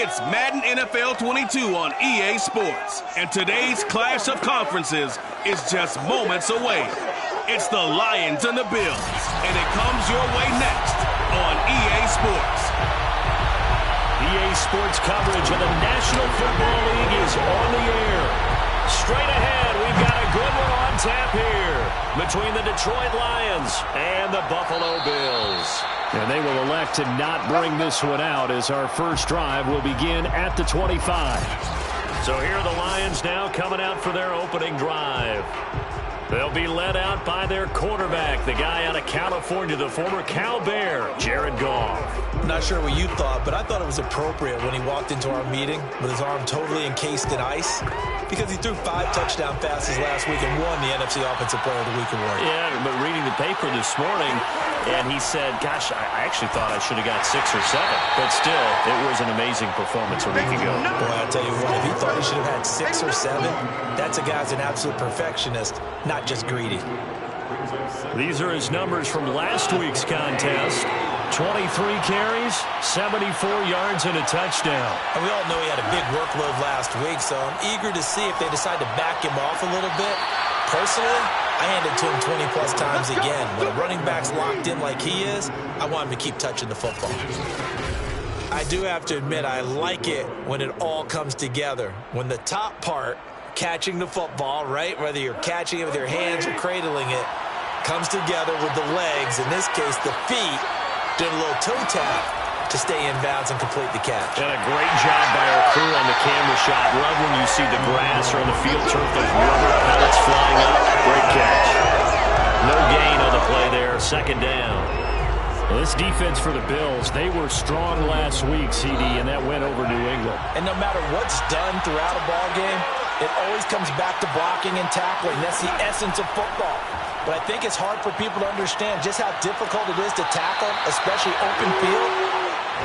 It's Madden NFL 22 on EA Sports, and today's clash of conferences is just moments away. It's the Lions and the Bills, and it comes your way next on EA Sports. EA Sports coverage of the National Football League is on the air. Straight ahead, we've got a good one on tap here between the Detroit Lions and the Buffalo Bills. And they will elect to not bring this one out as our first drive will begin at the 25. So here are the Lions now coming out for their opening drive. They'll be led out by their quarterback, the guy out of California, the former Cal Bear, Jared Goff. I'm not sure what you thought, but I thought it was appropriate when he walked into our meeting with his arm totally encased in ice because he threw 5 touchdown passes last week and won the NFC Offensive Player of the Week award. Yeah, but reading the paper this morning, and he said, gosh, I actually thought I should have got 6 or 7. But still, it was an amazing performance a week ago. Boy, I tell you what, if he thought he should have had 6 or 7, that's a guy's an absolute perfectionist, not just greedy. These are his numbers from last week's contest. 23 carries, 74 yards, and a touchdown. And we all know he had a big workload last week, so I'm eager to see if they decide to back him off a little bit. Personally, I hand it to him 20-plus times again. When a running back's locked in like he is, I want him to keep touching the football. I do have to admit, I like it when it all comes together. When the top part, catching the football, right, whether you're catching it with your hands or cradling it, comes together with the legs, in this case the feet, did a little toe tap to stay in bounds and complete the catch. And a great job by our crew on the camera shot. Love when you see the grass or on the field turf, those rubber pellets flying up. Great catch. No gain on the play there, second down. Well, this defense for the Bills, they were strong last week, CD, and that went over New England. And no matter what's done throughout a ball game, it always comes back to blocking and tackling. That's the essence of football. But I think it's hard for people to understand just how difficult it is to tackle, especially open field.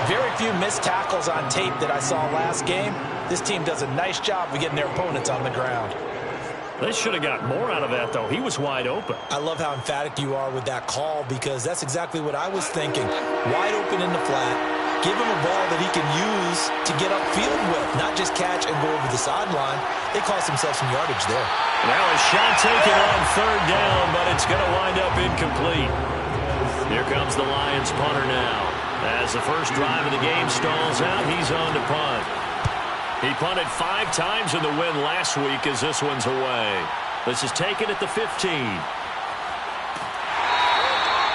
Very few missed tackles on tape that I saw last game. This team does a nice job of getting their opponents on the ground. They should have got more out of that, though. He was wide open. I love how emphatic you are with that call because that's exactly what I was thinking. Wide open in the flat. Give him a ball that he can use to get upfield with, not just catch and go over the sideline. They cost themselves some yardage there. Now a shot taken on third down, but it's going to wind up incomplete. Here comes the Lions punter now. As the first drive of the game stalls out, he's on to punt. He punted 5 times in the win last week as this one's away. This is taken at the 15.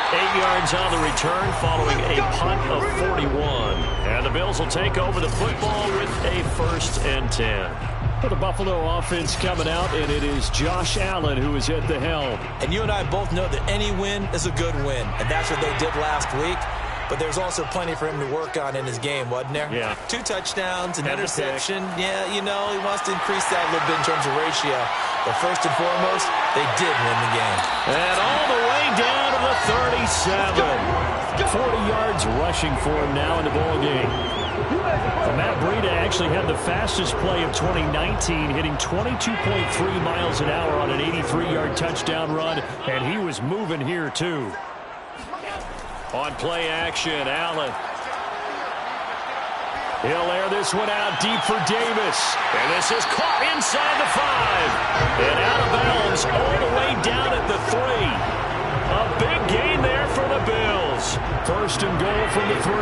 8 yards on the return following a punt of 41. And the Bills will take over the football with a 1st and 10. For the Buffalo offense coming out, and it is Josh Allen who is at the helm. And you and I both know that any win is a good win, and that's what they did last week. But there's also plenty for him to work on in his game, wasn't there? Yeah. 2 touchdowns, an interception. Yeah, you know, he wants to increase that a little bit in terms of ratio. But first and foremost, they did win the game. And all the way down to the 37. 40 yards rushing for him now in the ball game. Matt Breida actually had the fastest play of 2019, hitting 22.3 miles an hour on an 83-yard touchdown run, and he was moving here too. On play action, Allen. He'll air this one out deep for Davis. And this is caught inside the 5. And out of bounds all the way down at the 3. A big gain there for the Bills. 1st and goal from the 3.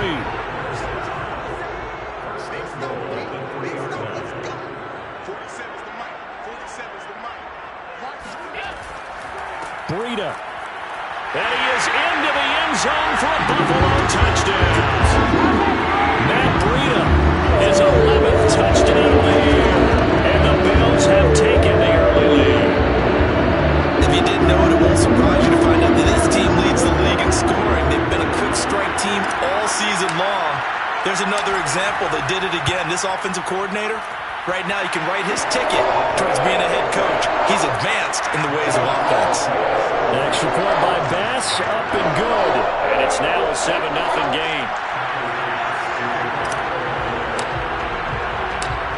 Breida. And he is into the end zone for a Buffalo touchdown. Matt Breida, his 11th touchdown of the year. And the Bills have taken the early lead. If you didn't know it, it won't surprise you to find out that this team leads the league in scoring. They've been a quick strike team all season long. There's another example. They did it again. This offensive coordinator, right now you can write his ticket towards being a head coach. He's advanced in the ways of offense. Extra point by Bass, up and good. And it's now a 7-0 game.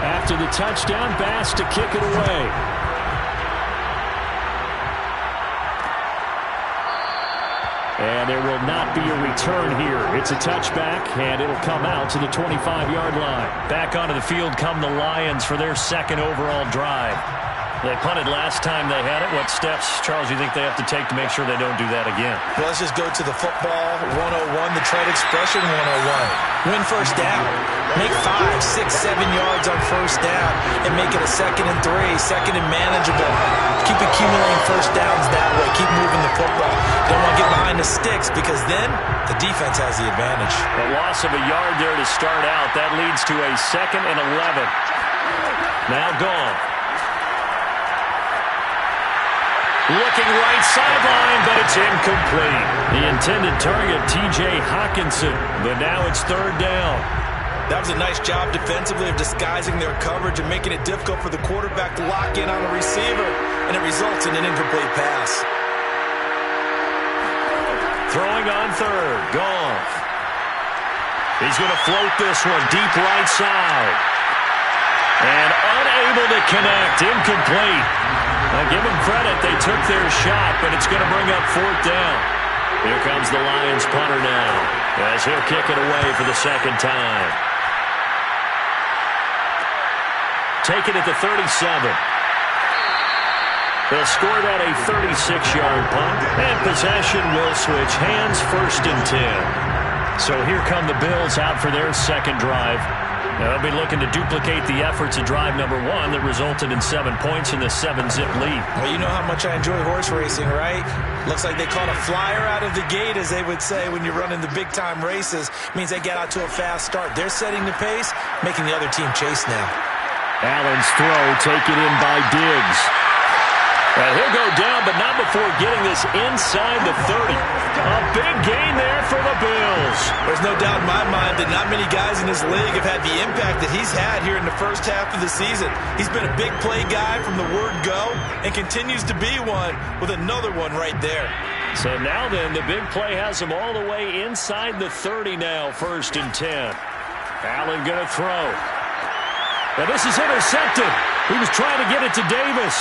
After the touchdown, Bass to kick it away. And there will not be a return here. It's a touchback, and it'll come out to the 25-yard line. Back onto the field come the Lions for their second overall drive. They punted last time they had it. What steps, Charles, you think they have to take to make sure they don't do that again? Well, let's just go to the football 101, the trade expression 101. Win first down. Make 5, 6, 7 yards on first down and make it a 2nd and 3, 2nd and manageable. Keep accumulating first downs that way. Keep moving the football. You don't want to get behind the sticks because then the defense has the advantage. A loss of a yard there to start out. That leads to a 2nd and 11. Now gone. Looking right sideline, but it's incomplete. The intended target, T.J. Hawkinson, but now it's 3rd down. That was a nice job defensively of disguising their coverage and making it difficult for the quarterback to lock in on a receiver, and it results in an incomplete pass. Throwing on 3rd, Goff. He's going to float this one deep right side. And unable to connect, incomplete. Now give them credit, they took their shot, but it's going to bring up 4th down. Here comes the Lions punter now, as he'll kick it away for the 2nd time. Take it at the 37. They'll score that a 36-yard punt, and possession will switch hands, 1st and 10. So here come the Bills out for their 2nd drive. They'll be looking to duplicate the efforts of drive number 1 that resulted in 7 points in the 7-zip lead. Well, you know how much I enjoy horse racing, right? Looks like they caught a flyer out of the gate, as they would say when you're running the big-time races. Means they get out to a fast start. They're setting the pace, making the other team chase now. Allen's throw taken in by Diggs. And he'll go down, but not before getting this inside the 30. A big gain there for the Bills. There's no doubt in my mind that not many guys in this league have had the impact that he's had here in the first half of the season. He's been a big play guy from the word go and continues to be one with another one right there. So now then, the big play has him all the way inside the 30 now, 1st and 10. Allen going to throw. And this is intercepted. He was trying to get it to Davis.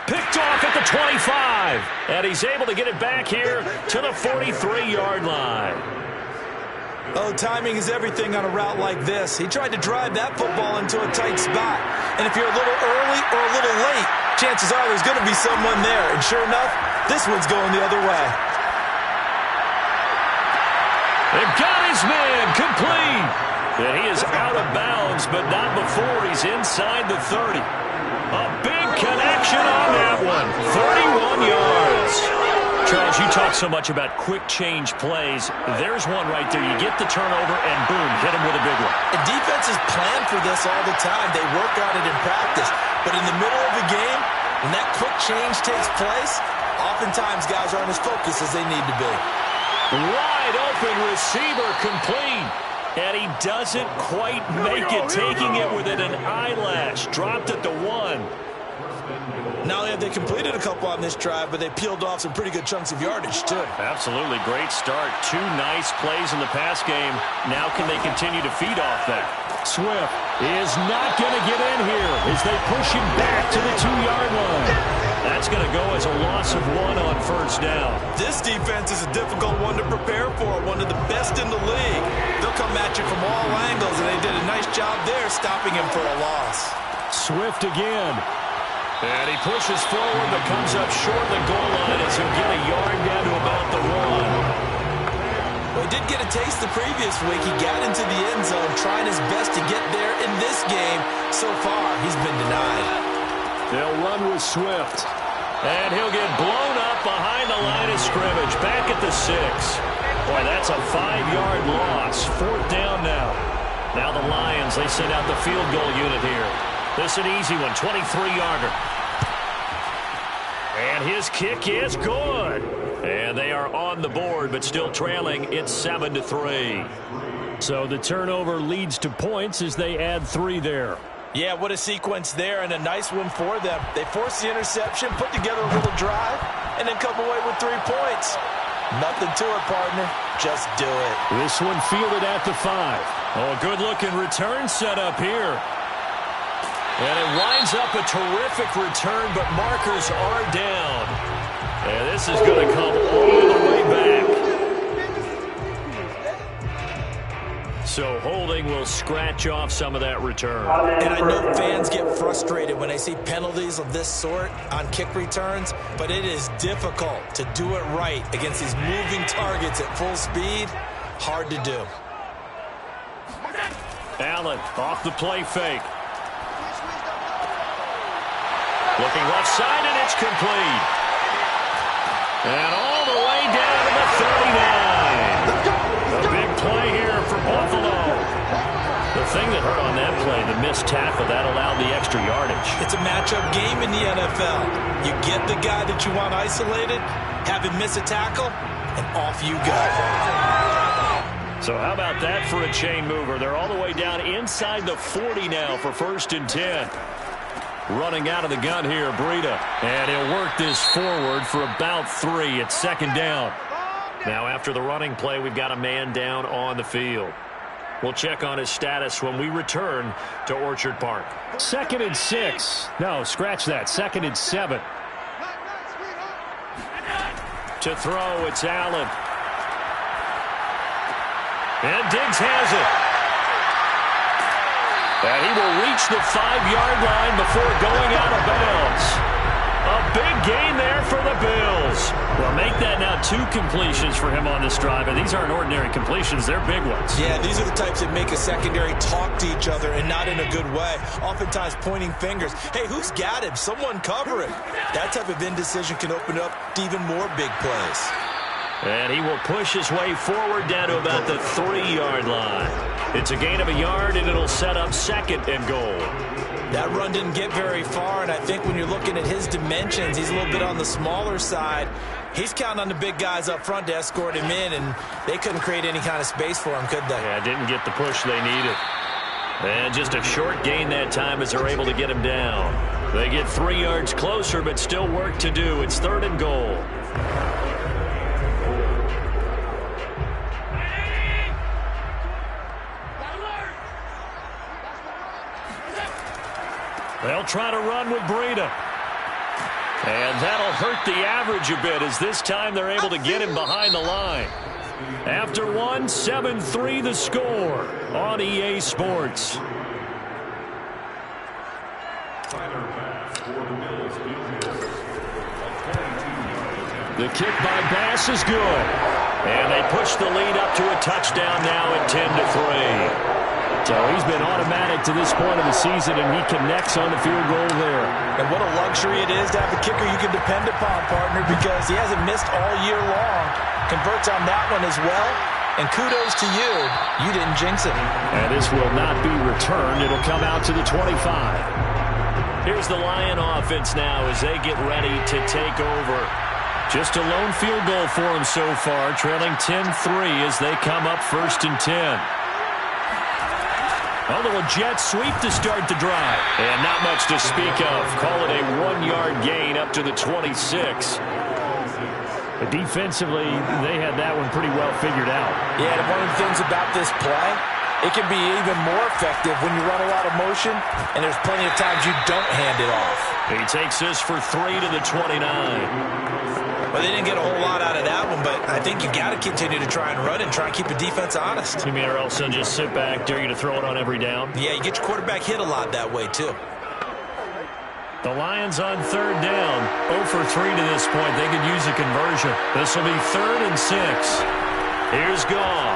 Picked off at the 25. And he's able to get it back here to the 43-yard line. Oh, timing is everything on a route like this. He tried to drive that football into a tight spot. And if you're a little early or a little late, chances are there's going to be someone there. And sure enough, this one's going the other way. They've got his man complete. And he is out of bounds, but not before he's inside the 30. A big connection on that one. 31 yards. Charles, you talk so much about quick change plays. There's one right there. You get the turnover, and boom, hit him with a big one. And defenses plan for this all the time. They work on it in practice. But in the middle of the game, when that quick change takes place, oftentimes guys aren't as focused as they need to be. Wide open receiver complete. And he doesn't quite make it, taking it within an eyelash. Dropped at the 1. Not only have they completed a couple on this drive, but they peeled off some pretty good chunks of yardage, too. Absolutely. Great start. 2 nice plays in the pass game. Now can they continue to feed off that? Swift is not going to get in here as they push him back to the 2-yard line. That's going to go as a loss of 1 on 1st down. This defense is a difficult one to prepare for, one of the best in the league. They'll come at you from all angles, and they did a nice job there stopping him for a loss. Swift again. And he pushes forward, but comes up short of the goal line as he'll get a yard down to about the 1. Well, he did get a taste the previous week. He got into the end zone, trying his best to get there in this game. So far, he's been denied. They'll run with Swift. And he'll get blown up behind the line of scrimmage. Back at the 6. Boy, that's a 5-yard loss. 4th down now. Now the Lions, they send out the field goal unit here. This is an easy one, 23-yarder. And his kick is good. And they are on the board, but still trailing. It's 7-3. So the turnover leads to points as they add 3 there. Yeah, what a sequence there, and a nice one for them. They forced the interception, put together a little drive, and then come away with 3 points. Nothing to it, partner. Just do it. This one fielded at the 5. Oh, good-looking return set up here. And it winds up a terrific return, but markers are down. And this is going to come all the way back. So holding will scratch off some of that return. And I know fans get frustrated when they see penalties of this sort on kick returns, but it is difficult to do it right against these moving targets at full speed. Hard to do. Allen off the play fake. Looking left side, and it's complete. And all the way down to the 39. A big play here for Buffalo. The thing that hurt on that play, the missed tackle, that allowed the extra yardage. It's a matchup game in the NFL. You get the guy that you want isolated, have him miss a tackle, and off you go. So how about that for a chain mover? They're all the way down inside the 40 now for 1st and 10. Running out of the gun here, Breida. And he'll work this forward for about 3. It's 2nd down. Now after the running play, we've got a man down on the field. We'll check on his status when we return to Orchard Park. 2nd and 6. No, scratch that. 2nd and 7. To throw, it's Allen. And Diggs has it. And he will reach the 5-yard line before going out of bounds. A big gain there for the Bills. Well, make that now 2 completions for him on this drive. And these aren't ordinary completions. They're big ones. Yeah, these are the types that make a secondary talk to each other and not in a good way. Oftentimes pointing fingers. Hey, who's got him? Someone cover it. That type of indecision can open up to even more big plays. And he will push his way forward down to about the 3-yard line. It's a gain of a yard, and it'll set up 2nd and goal. That run didn't get very far, and I think when you're looking at his dimensions, he's a little bit on the smaller side. He's counting on the big guys up front to escort him in, and they couldn't create any kind of space for him, could they? Yeah, didn't get the push they needed. And just a short gain that time as they're able to get him down. They get 3 yards closer, but still work to do. It's 3rd and goal. They'll try to run with Breida. And that'll hurt the average a bit as this time they're able to get him behind the line. After 1, 7-3 the score on EA Sports. The kick by Bass is good. And they push the lead up to a touchdown now at 10-3. So he's been automatic to this point of the season, and he connects on the field goal there. And what a luxury it is to have a kicker you can depend upon, partner, because he hasn't missed all year long. Converts on that one as well. And kudos to you. You didn't jinx it. And this will not be returned. It'll come out to the 25. Here's the Lion offense now as they get ready to take over. Just a lone field goal for them so far, trailing 10-3 as they come up 1st and 10. A little jet sweep to start the drive. And not much to speak of. Call it a 1-yard gain up to the 26. But defensively, they had that one pretty well figured out. Yeah, and one of the things about this play, it can be even more effective when you run a lot of motion, and there's plenty of times you don't hand it off. He takes this for 3 to the 29. Well, they didn't get a whole lot out of that one, but I think you got to continue to try and run and try and keep the defense honest. You mean or else they'll just sit back, dare you to throw it on every down? Yeah, you get your quarterback hit a lot that way, too. The Lions on 3rd down. 0 for 3 to this point. They could use a conversion. This will be 3rd and 6. Here's Goff.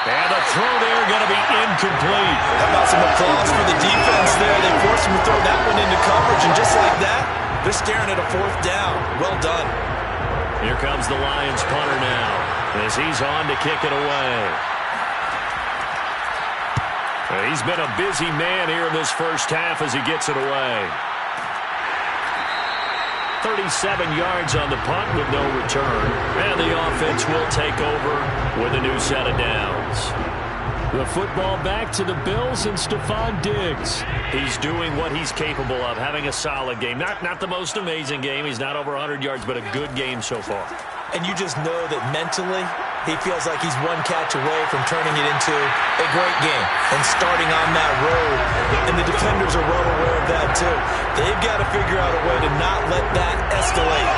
And the throw there going to be incomplete. How about some applause for the defense there? They forced him to throw that one into coverage, and just like that, they're staring at a 4th down. Well done. Here comes the Lions punter now as he's on to kick it away. He's been a busy man here in this first half as he gets it away. 37 yards on the punt with no return. And the offense will take over with a new set of downs. The football back to the Bills and Stephon Diggs. He's doing what he's capable of, having a solid game. Not the most amazing game. He's not over 100 yards, but a good game so far. And you just know that mentally, he feels like he's one catch away from turning it into a great game and starting on that road. And the defenders are well aware of that too. They've got to figure out a way to not let that escalate.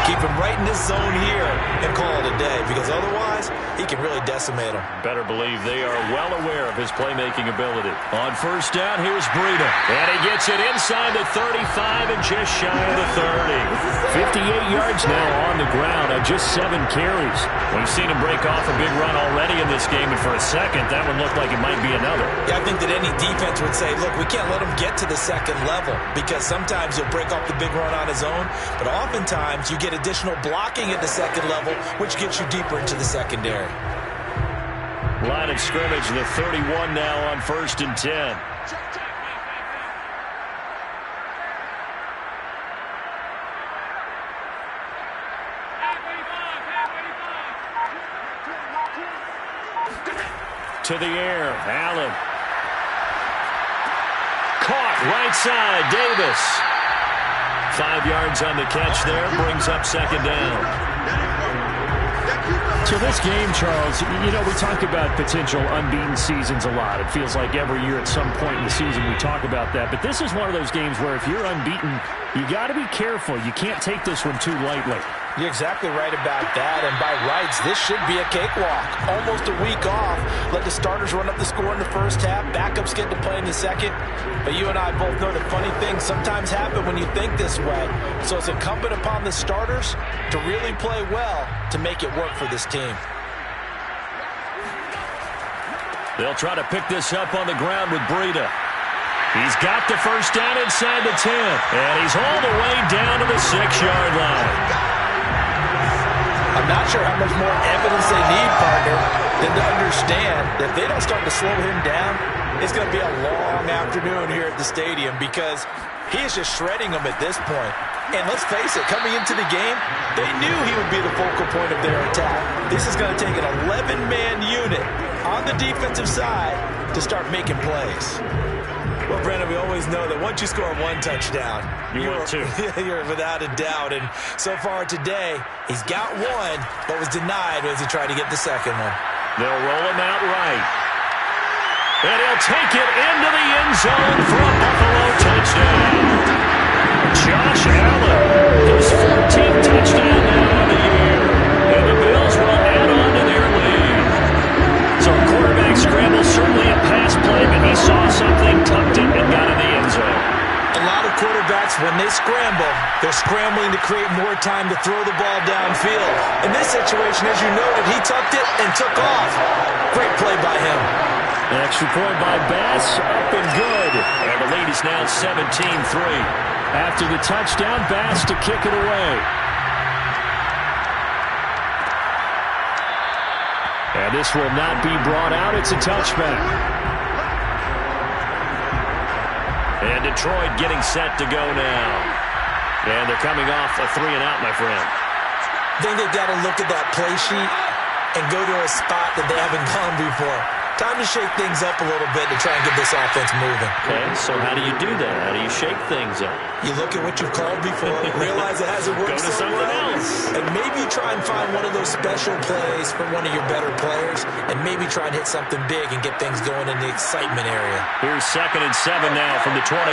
Keep him right in this zone here and call it a day, because otherwise he can really decimate them. Better believe they are well aware of his playmaking ability. On first down, here's Breida. And he gets it inside the 35 and just shy of the 30. 58 yards now on the ground on just 7 carries. We've seen him break off a big run already in this game, and for a second, that one looked like it might be another. Yeah, I think that any defense would say, look, we can't let him get to the second level, because sometimes he'll break off the big run on his own, but oftentimes you get additional blocking at the second level, which gets you deeper into the secondary. Line of scrimmage, the 31 now on first and 10. To the air, Allen. Caught right side, Davis. 5 yards on the catch there, brings up second down. So this game, Charles, you know, we talk about potential unbeaten seasons a lot. It feels like every year at some point in the season we talk about that. But this is one of those games where if you're unbeaten, you got to be careful. You can't take this one too lightly. You're exactly right about that, and by rights, this should be a cakewalk. Almost a week off. Let the starters run up the score in the first half. Backups get to play in the second. But you and I both know that funny things sometimes happen when you think this way. So it's incumbent upon the starters to really play well to make it work for this team. They'll try to pick this up on the ground with Breida. He's got the first down inside the 10. And he's all the way down to the 6-yard line. I'm not sure how much more evidence they need, partner, than to understand that if they don't start to slow him down, it's going to be a long afternoon here at the stadium, because he is just shredding them at this point. And let's face it, coming into the game, they knew he would be the focal point of their attack. This is going to take an 11-man unit on the defensive side to start making plays. Well, Brandon, we always know that once you score one touchdown, you're without a doubt. And so far today, he's got one, but was denied as he tried to get the second one. They'll roll him out right. And he'll take it into the end zone for a Buffalo touchdown. Josh Allen, his 14th touchdown now on the year. And the Bills will add on to their lead. So a quarterback scramble, certainly a pass play, but he saw something, tucked it, and got in the end zone. A lot of quarterbacks, when they scramble, they're scrambling to create more time to throw the ball downfield. In this situation, as you noted, he tucked it and took off. Great play by him. An extra point by Bass, up and good. And the lead is now 17-3. After the touchdown, Bass to kick it away. And this will not be brought out. It's a touchback. And Detroit getting set to go now. And they're coming off a 3-and-out, my friend. I think they've got to look at that play sheet and go to a spot that they haven't gone before. Time to shake things up a little bit to try and get this offense moving. Okay, so how do you do that? How do you shake things up? You look at what you've called before, realize it hasn't worked Go to so something well, else. and maybe try and find one of those special plays from one of your better players, and maybe try and hit something big and get things going in the excitement area. Here's 2nd and 7 now from the 28.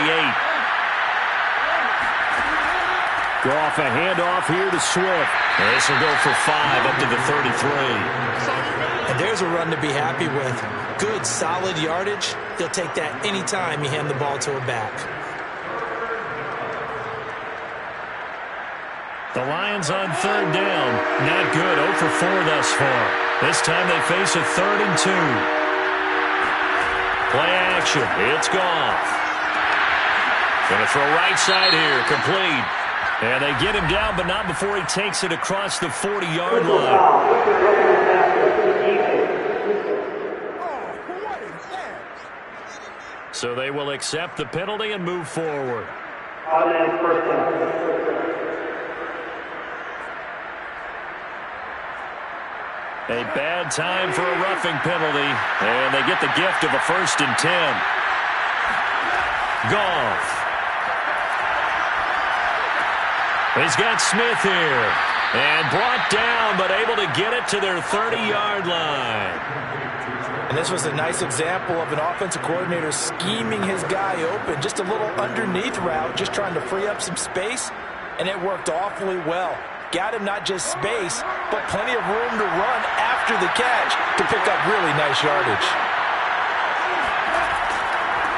Go off a handoff here to Swift. And this will go for 5 up to the 33. And there's a run to be happy with. Good, solid yardage. He'll take that any time you hand the ball to a back. The Lions on 3rd down. Not good. 0 for 4 thus far. This time they face a 3rd and 2. Play action. It's Goff. Going to throw right side here. Complete. And they get him down, but not before he takes it across the 40-yard line. So they will accept the penalty and move forward. A bad time for a roughing penalty, and they get the gift of a 1st and 10. Goff. He's got Smith here, and brought down, but able to get it to their 30-yard line. And this was a nice example of an offensive coordinator scheming his guy open. Just a little underneath route, just trying to free up some space, and it worked awfully well. Got him not just space, but plenty of room to run after the catch to pick up really nice yardage.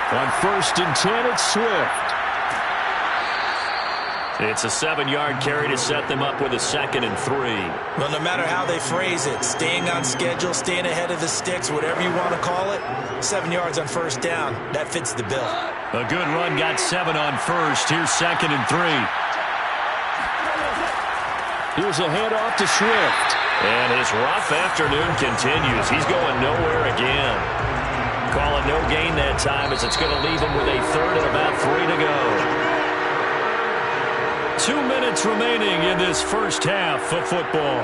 On 1st and 10, it's Swift. It's a 7-yard carry to set them up with a 2nd and 3. Well, no matter how they phrase it, staying on schedule, staying ahead of the sticks, whatever you want to call it, 7 yards on 1st down, that fits the bill. A good run got 7 on 1st. Here's 2nd and 3. Here's a handoff to Swift. And his rough afternoon continues. He's going nowhere again. Call it no gain that time as it's going to leave him with a 3rd and about 3 to go. 2 minutes remaining in this first half of football.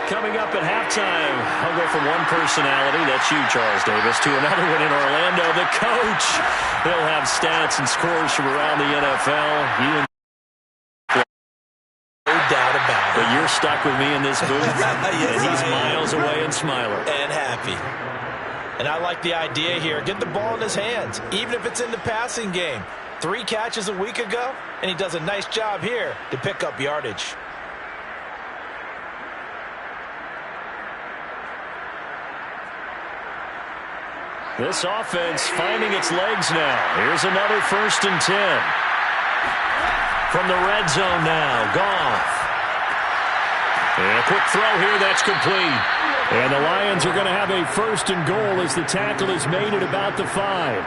Coming up at halftime, I'll go from one personality, that's you, Charles Davis, to another one in Orlando, the coach. He'll have stats and scores from around the NFL. No doubt about it. But you're stuck with me in this booth, yes, and he's miles away and smiling. And happy. And I like the idea here. Get the ball in his hands, even if it's in the passing game. 3 catches a week ago, and he does a nice job here to pick up yardage. This offense finding its legs now. Here's another 1st and 10. From the red zone now, Goff. And a quick throw here, that's complete. And the Lions are going to have a 1st and goal as the tackle is made at about the 5.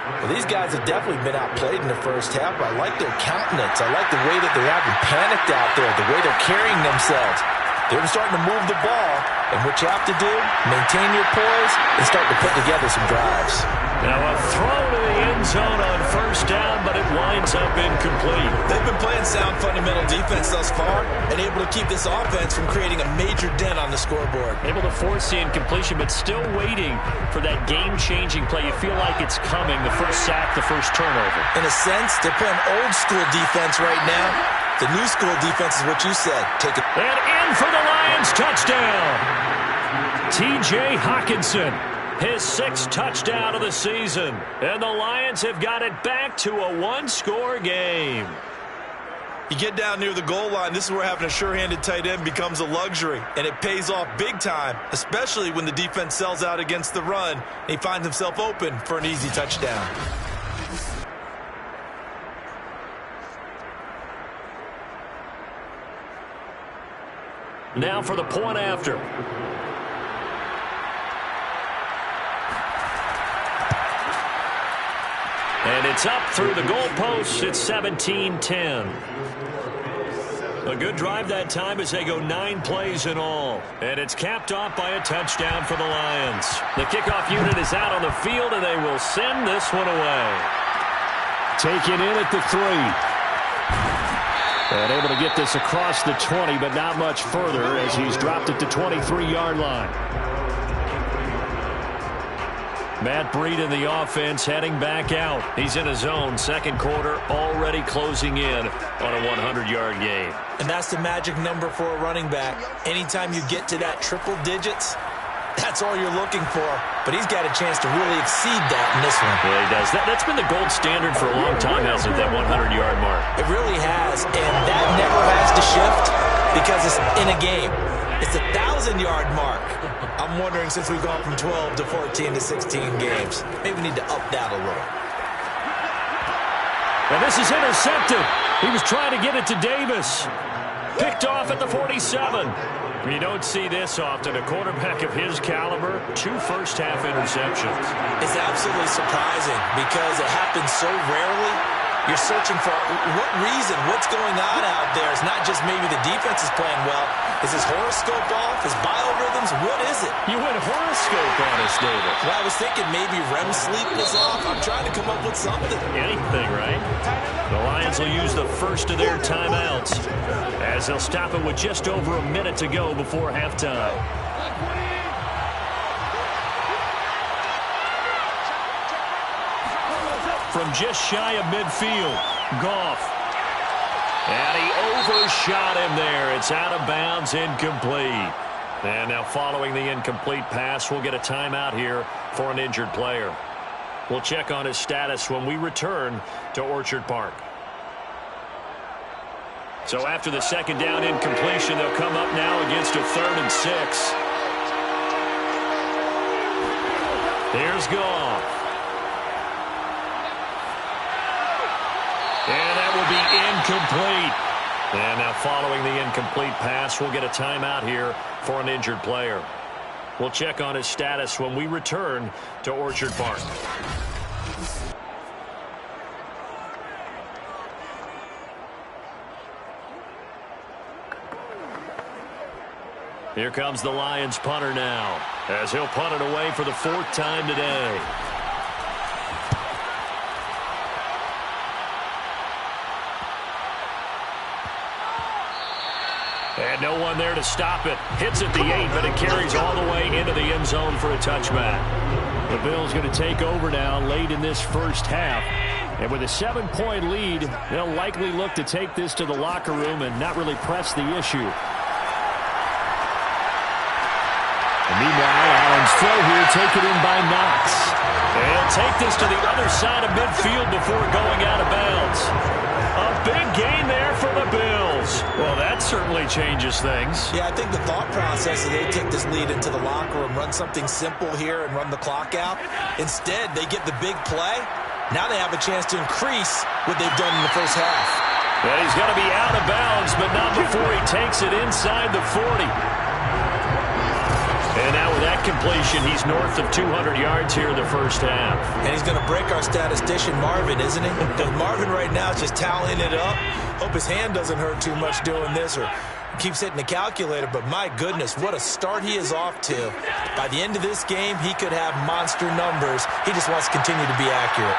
Well, these guys have definitely been outplayed in the first half, but I like their countenance. I like the way that they're having panicked out there, the way they're carrying themselves. They're starting to move the ball, and what you have to do, maintain your poise and start to put together some drives. Now a throw to the end zone on 1st down, but it winds up incomplete. They've been playing sound fundamental defense thus far and able to keep this offense from creating a major dent on the scoreboard. Able to force the incompletion, but still waiting for that game-changing play. You feel like it's coming, the first sack, the first turnover. In a sense, they're playing old-school defense right now. The new school defense is what you said. Take it. And in for the Lions, touchdown. T.J. Hockenson, his 6th touchdown of the season. And the Lions have got it back to a 1-score game. You get down near the goal line, this is where having a sure-handed tight end becomes a luxury. And it pays off big time, especially when the defense sells out against the run. And he finds himself open for an easy touchdown. Now for the point after. And it's up through the goalposts. It's 17-10. A good drive that time as they go 9 plays in all. And it's capped off by a touchdown for the Lions. The kickoff unit is out on the field, and they will send this one away. Taken in at the 3. And able to get this across the 20, but not much further as he's dropped it to 23-yard line. Matt Breed in the offense heading back out. He's in his zone, 2nd quarter, already closing in on a 100-yard game. And that's the magic number for a running back. Anytime you get to that triple digits, that's all you're looking for. But he's got a chance to really exceed that in this one. Yeah, he does. That's been the gold standard for a long time, hasn't it, that 100-yard mark? It really has, and that never has to shift because it's in a game. It's a 1,000-yard mark. I'm wondering, since we've gone from 12 to 14 to 16 games, maybe we need to up that a little. And this is intercepted. He was trying to get it to Davis. Picked off at the 47. You don't see this often. A quarterback of his caliber, 2 first-half interceptions. It's absolutely surprising because it happens so rarely. You're searching for what reason, what's going on out there. It's not just maybe the defense is playing well. Is his horoscope off? His biorhythms? What is it? You went horoscope on us, David. Well, I was thinking maybe REM sleep was off. I'm trying to come up with something. Anything, right? The Lions will use the first of their timeouts as they'll stop it with just over a minute to go before halftime. From just shy of midfield, Goff. And he overshot him there. It's out of bounds, incomplete. And now following the incomplete pass, we'll get a timeout here for an injured player. We'll check on his status when we return to Orchard Park. So after the second down incompletion, they'll come up now against a 3rd and 6. Here's Goff. And that will be incomplete. And now following the incomplete pass, we'll get a timeout here for an injured player. We'll check on his status when we return to Orchard Park. Here comes the Lions punter now, as he'll punt it away for the 4th time today. And no one there to stop it. Hits at the 8, but it carries all the way into the end zone for a touchback. The Bills going to take over now late in this first half. And with a 7-point lead, they'll likely look to take this to the locker room and not really press the issue. And meanwhile, Allen's throw here taken in by Knox. And take this to the other side of midfield before going out of bounds. A big gain there for the Bills. Well, that certainly changes things. Yeah, I think the thought process is they take this lead into the locker room, run something simple here, and run the clock out. Instead, they get the big play. Now they have a chance to increase what they've done in the first half. Well, he's going to be out of bounds, but not before he takes it inside the 40. And now with that completion, he's north of 200 yards here in the first half. And he's going to break our statistician, Marvin, isn't he? Because Marvin right now is just tallying it up. Hope his hand doesn't hurt too much doing this or keeps hitting the calculator. But my goodness, what a start he is off to. By the end of this game, he could have monster numbers. He just wants to continue to be accurate.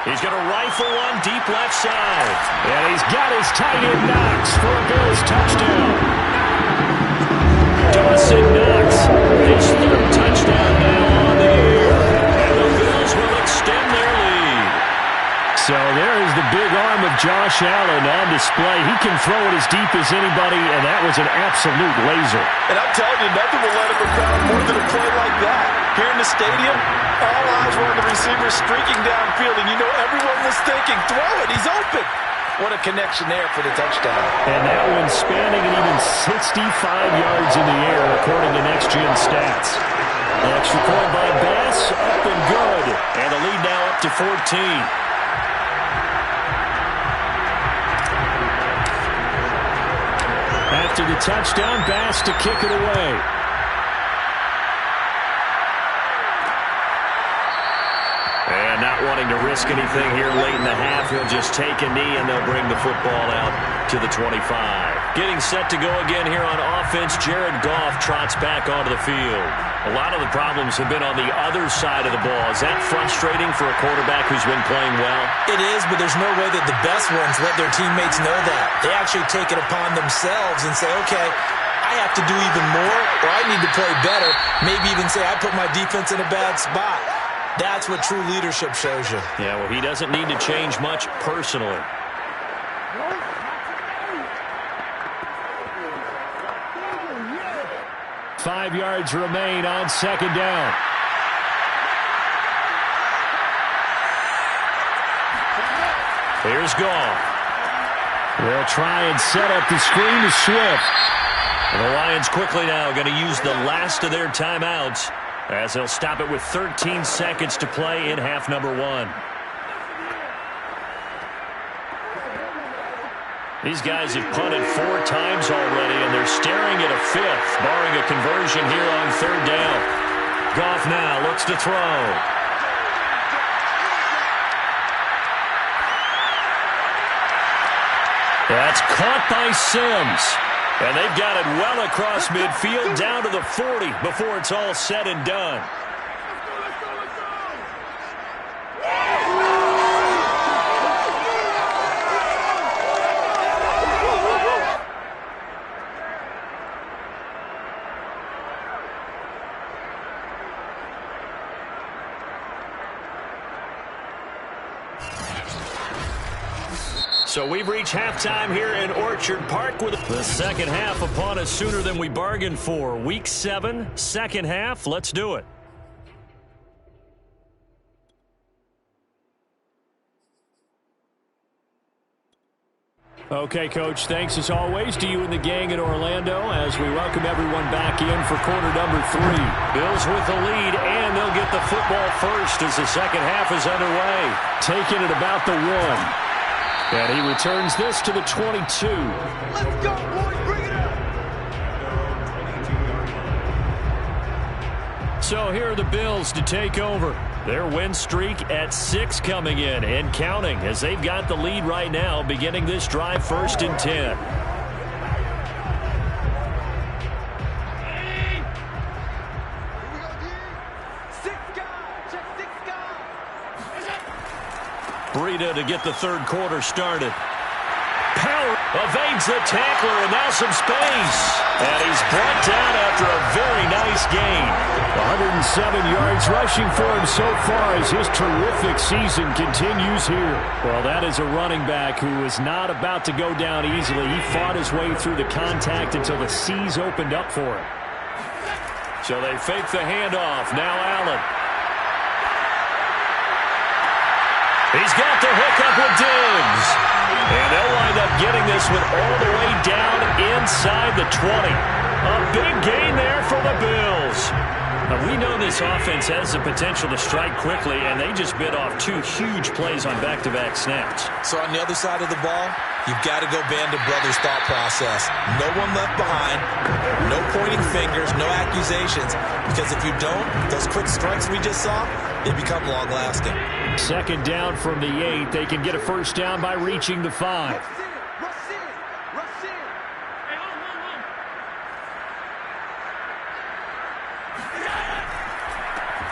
He's going to rifle one deep left side. And he's got his tight end Knox for a Bills touchdown. Dawson Knox, his 3rd touchdown now on the year. And the Bills will extend their lead. So there is the big arm of Josh Allen on display. He can throw it as deep as anybody, and that was an absolute laser. And I'm telling you, nothing will let him crowd more than a play like that. Here in the stadium, all eyes were on the receiver streaking downfield, and you know everyone was thinking, throw it, he's open. What a connection there for the touchdown. And that one spanning an even 65 yards in the air, according to Next Gen Stats. An extra point by Bass, up and good. And the lead now up to 14. After the touchdown, Bass to kick it away. And not wanting to risk anything here late in the half, he'll just take a knee and they'll bring the football out to the 25. Getting set to go again here on offense, Jared Goff trots back onto the field. A lot of the problems have been on the other side of the ball. Is that frustrating for a quarterback who's been playing well? It is, but there's no way that the best ones let their teammates know that. They actually take it upon themselves and say, okay, I have to do even more, or I need to play better. Maybe even say I put my defense in a bad spot. That's what true leadership shows you. Yeah, well, he doesn't need to change much personally. Five yards remain on second down. Here's Goff. They'll try and set up the screen to Swift. And the Lions quickly now going to use the last of their timeouts, as they'll stop it with 13 seconds to play in half number 1. These guys have punted 4 times already, and they're staring at a 5th, barring a conversion here on 3rd down. Goff now looks to throw. That's caught by Sims. And they've got it well across midfield down to the 40 before it's all said and done. So we've reached halftime here in Orchard Park with the second half upon us sooner than we bargained for. Week 7, second half. Let's do it. Okay, Coach, thanks as always to you and the gang in Orlando as we welcome everyone back in for quarter number 3. Bills with the lead, and they'll get the football first as the second half is underway. Taking it about the 1. And he returns this to the 22. Let's go, boys. Bring it up. So here are the Bills to take over. Their win streak at 6 coming in and counting as they've got the lead right now, beginning this drive 1st and 10. Breida to get the third quarter started. Power evades the tackler, and now some space. And he's brought down after a very nice gain. 107 yards rushing for him so far as his terrific season continues here. Well, that is a running back who is not about to go down easily. He fought his way through the contact until the seas opened up for him. So they fake the handoff. Now Allen. He's got the hookup with Diggs. And they'll wind up getting this one all the way down inside the 20. A big gain there for the Bills. Now, we know this offense has the potential to strike quickly, and they just bit off 2 huge plays on back-to-back snaps. So on the other side of the ball, you've got to go Band of Brothers thought process. No one left behind, no pointing fingers, no accusations, because if you don't, those quick strikes we just saw, they become long-lasting. Second down from the 8. They can get a first down by reaching the 5.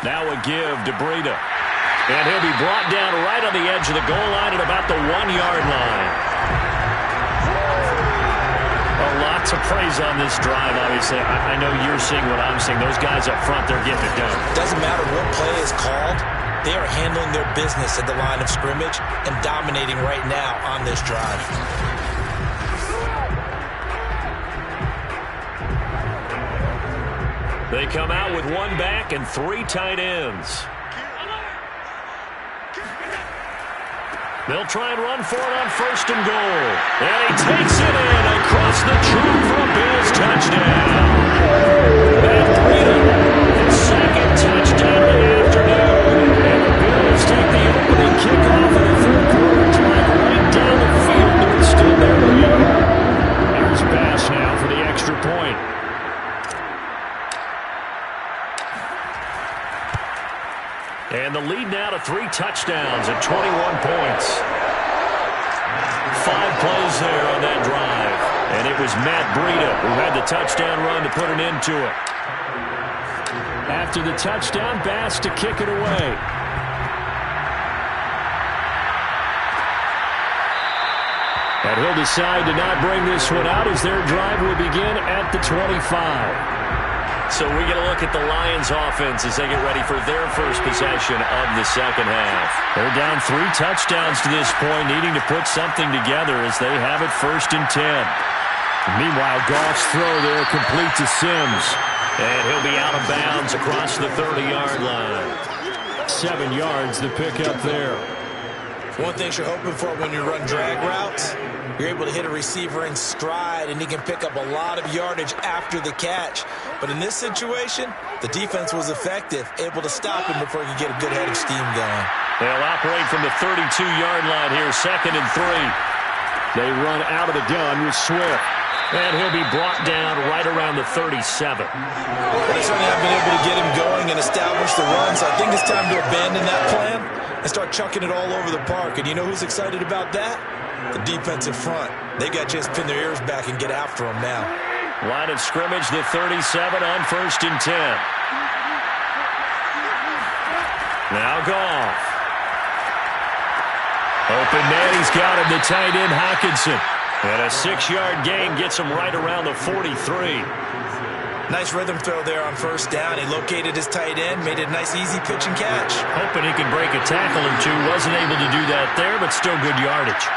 Now a give to Breida. And he'll be brought down right on the edge of the goal line at about the 1-yard line. Lots of praise on this drive, obviously. I know you're seeing what I'm seeing. Those guys up front, they're getting it done. Doesn't matter what play is called. They are handling their business at the line of scrimmage and dominating right now on this drive. They come out with 1 back and 3 tight ends. They'll try and run for it on 1st and goal. And he takes it in across the chalk for a Bills touchdown. Matt Breida, his 2nd touchdown of the afternoon. And the Bills take the opening kickoff of the 3rd quarter, drive right down the field, but it's still there to win. Here's Bass now for the extra point. And the lead now to 3 touchdowns and 21 points. 5 plays there on that drive. And it was Matt Breida who had the touchdown run to put an end to it. After the touchdown, Bass to kick it away. And he'll decide to not bring this one out as their drive will begin at the 25. So we get a look at the Lions offense as they get ready for their first possession of the second half. They're down 3 touchdowns to this point, needing to put something together as they have it 1st and 10. Meanwhile, Goff's throw there complete to Sims. And he'll be out of bounds across the 30-yard line. 7 yards the pick up there. One thing you're hoping for when you run drag routes, you're able to hit a receiver in stride, and he can pick up a lot of yardage after the catch. But in this situation, the defense was effective, able to stop him before he could get a good head of steam going. They'll operate from the 32-yard line here, 2nd and 3. They run out of the gun with Swift. And he'll be brought down right around the 37. They certainly have been able to get him going and establish the run, so I think it's time to abandon that plan and start chucking it all over the park. And you know who's excited about that? The defensive front. They got to just pin their ears back and get after him now. Line of scrimmage, the 37 on 1st and 10. Now Goff. Open man, he's got him, the tight end Hockenson. And a 6-yard gain gets him right around the 43. Nice rhythm throw there on 1st down. He located his tight end, made it a nice easy pitch and catch. Hoping he can break a tackle or two. Wasn't able to do that there, but still good yardage.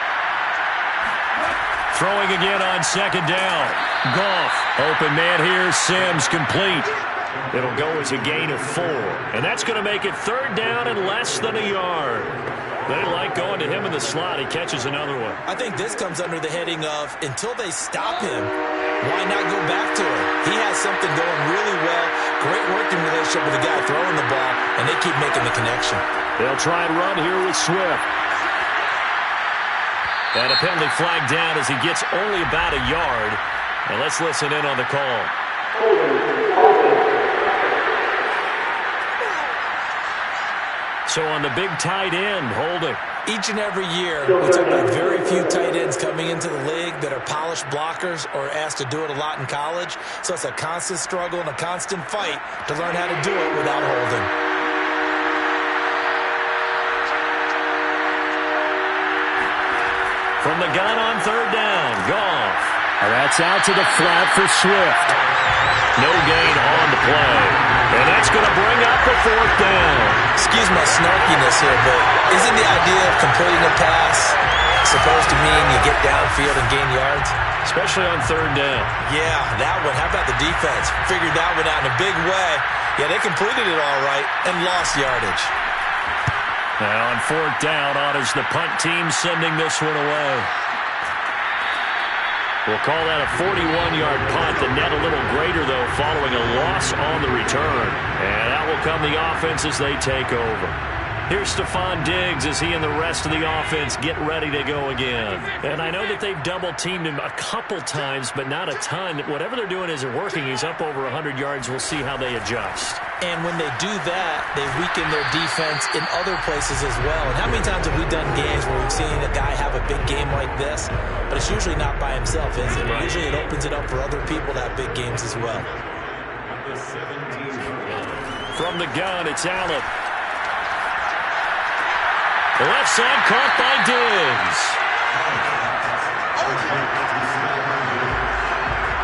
Throwing again on second down. Goff. Open man here. Sims complete. It'll go as a gain of 4. And that's going to make it third down and less than a yard. They like going to him in the slot. He catches another one. I think this comes under the heading of until they stop him, why not go back to him? He has something going really well. Great working relationship with the guy throwing the ball, and they keep making the connection. They'll try and run here with Swift. And a penalty flag down as he gets only about a yard. And let's listen in on the call. So on the big tight end, holding. Each and every year, we talk about very few tight ends coming into the league that are polished blockers or asked to do it a lot in college. So it's a constant struggle and a constant fight to learn how to do it without holding. From the gun on third down, Goff. That's out to the flat for Swift. No gain on the play. And that's going to bring up a fourth down. Excuse my snarkiness here, but isn't the idea of completing a pass supposed to mean you get downfield and gain yards? Especially on third down. Yeah, that one. How about the defense? Figured that one out in a big way. Yeah, they completed it all right and lost yardage. Now on fourth down, on is the punt team sending this one away. We'll call that a 41-yard punt. The net a little greater, though, following a loss on the return. And out will come the offense as they take over. Here's Stephon Diggs as he and the rest of the offense get ready to go again. And I know that they've double-teamed him a couple times, but not a ton. Whatever they're doing isn't working. He's up over 100 yards. We'll see how they adjust. And when they do that, they weaken their defense in other places as well. And how many times have we done games where we've seen a guy have a big game like this? But it's usually not by himself, is it? Right. Usually it opens it up for other people to have big games as well. From the gun, it's Allen. The left side caught by Diggs.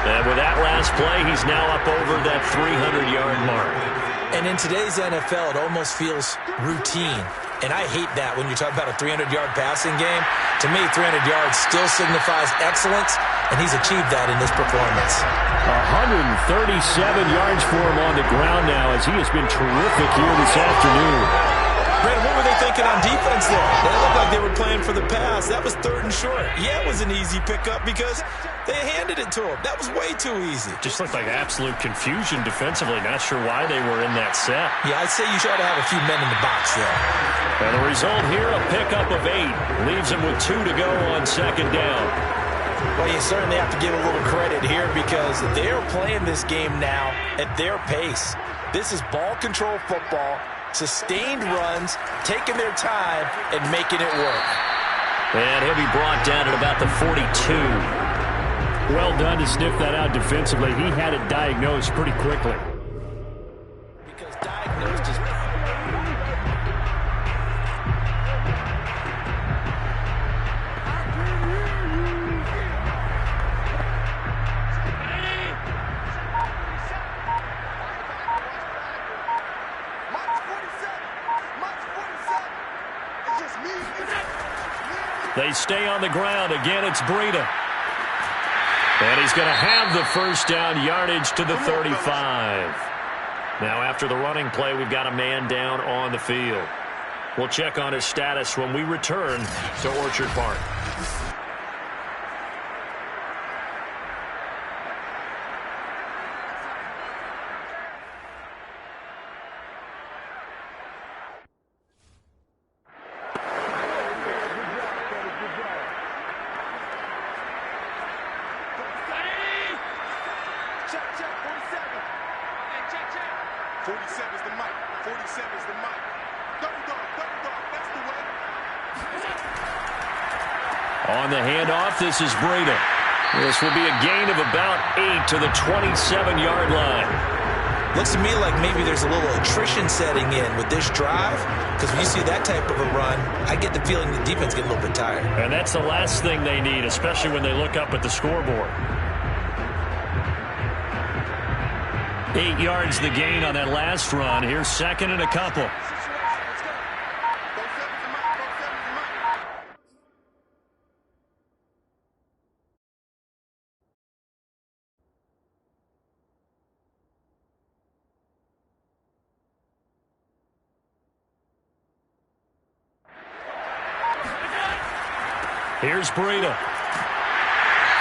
And with that last play, he's now up over that 300-yard mark. And in today's NFL, it almost feels routine. And I hate that when you talk about a 300-yard passing game. To me, 300 yards still signifies excellence, and he's achieved that in this performance. 137 yards for him on the ground now as he has been terrific here this afternoon. Brandon, what were they thinking on defense there? They looked like they were playing for the pass. That was third and short. Yeah, it was an easy pickup because they handed it to him. That was way too easy. Just looked like absolute confusion defensively. Not sure why they were in that set. Yeah, I'd say you should have a few men in the box there. And the result here, a pickup of 8. Leaves them with 2 to go on second down. Well, you certainly have to give a little credit here because they're playing this game now at their pace. This is ball control football. Sustained runs, taking their time, and making it work. And he'll be brought down at about the 42. Well done to sniff that out defensively. He had it diagnosed pretty quickly. Because diagnosed is... They stay on the ground. Again, it's Breida. And he's going to have the first down, yardage to the 35. Now, after the running play, we've got a man down on the field. We'll check on his status when we return to Orchard Park. On the handoff, this is Breida. This will be a gain of about 8 to the 27-yard line. Looks to me like maybe there's a little attrition setting in with this drive, because when you see that type of a run, I get the feeling the defense get a little bit tired. And that's the last thing they need, especially when they look up at the scoreboard. 8 yards the gain on that last run. Here's second and a couple. Here's Breida.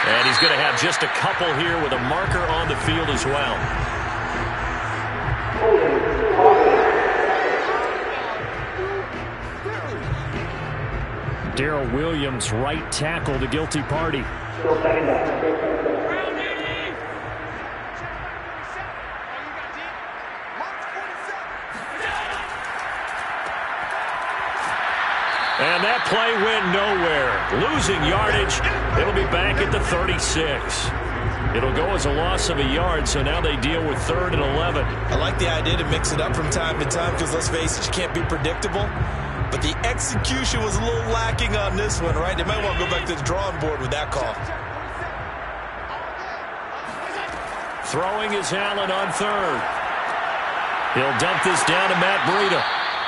And he's going to have just a couple here with a marker on the field as well. Darrell Williams, right tackle, the guilty party. And that play went nowhere. Losing yardage. It'll be back at the 36. It'll go as a loss of a yard, so now they deal with 3rd and 11. I like the idea to mix it up from time to time because, let's face it, you can't be predictable. But the execution was a little lacking on this one, right? They might want to go back to the drawing board with that call. Throwing is Allen on 3rd. He'll dump this down to Matt Breida.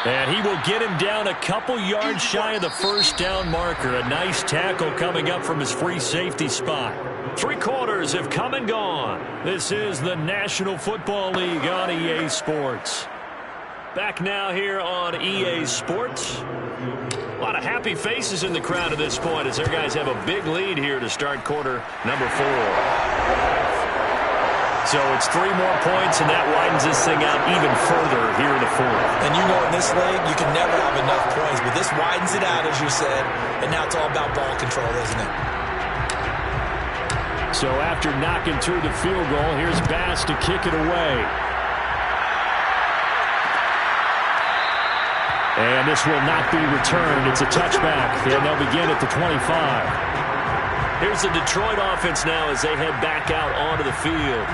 And he will get him down a couple yards shy of the first down marker. A nice tackle coming up from his free safety spot. 3 quarters have come and gone. This is the National Football League on EA Sports. Back now here on EA Sports. A lot of happy faces in the crowd at this point as their guys have a big lead here to start quarter number 4. So it's 3 more points, and that widens this thing out even further here in the 4th. And you know in this league, you can never have enough points, but this widens it out, as you said, and now it's all about ball control, isn't it? So after knocking through the field goal, here's Bass to kick it away. And this will not be returned. It's a touchback, and they'll begin at the 25. Here's the Detroit offense now as they head back out onto the field.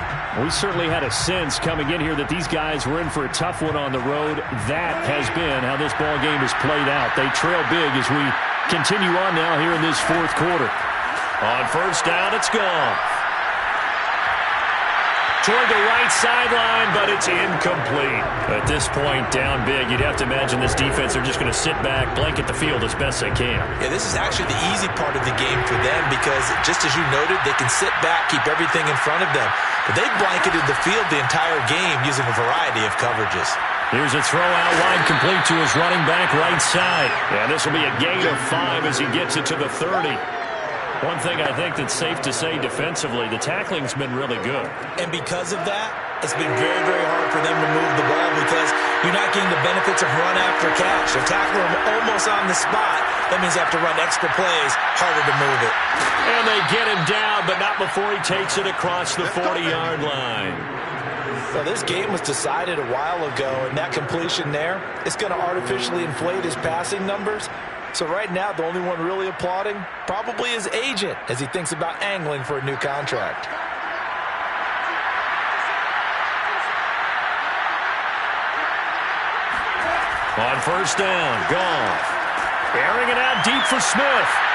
We certainly had a sense coming in here that these guys were in for a tough one on the road. That has been how this ball game has played out. They trail big as we continue on now here in this 4th quarter. On 1st down, it's gone. Toward the right sideline, but it's incomplete. At this point, down big, you'd have to imagine this defense, they're just going to sit back, blanket the field as best they can. Yeah, this is actually the easy part of the game for them because, just as you noted, they can sit back, keep everything in front of them. But they've blanketed the field the entire game using a variety of coverages. Here's a throw out wide, complete to his running back right side. And this will be a gain of 5 as he gets it to the 30. One thing I think that's safe to say defensively, the tackling's been really good. And because of that, it's been very, very hard for them to move the ball because you're not getting the benefits of run after catch. They're tackling them almost on the spot. That means they have to run extra plays, harder to move it. And they get him down, but not before he takes it across the 40-yard line. Well, this game was decided a while ago, and that completion there, it's going to artificially inflate his passing numbers. So right now, the only one really applauding probably his agent as he thinks about angling for a new contract. On 1st down, Goff. Airing it out deep for Smith.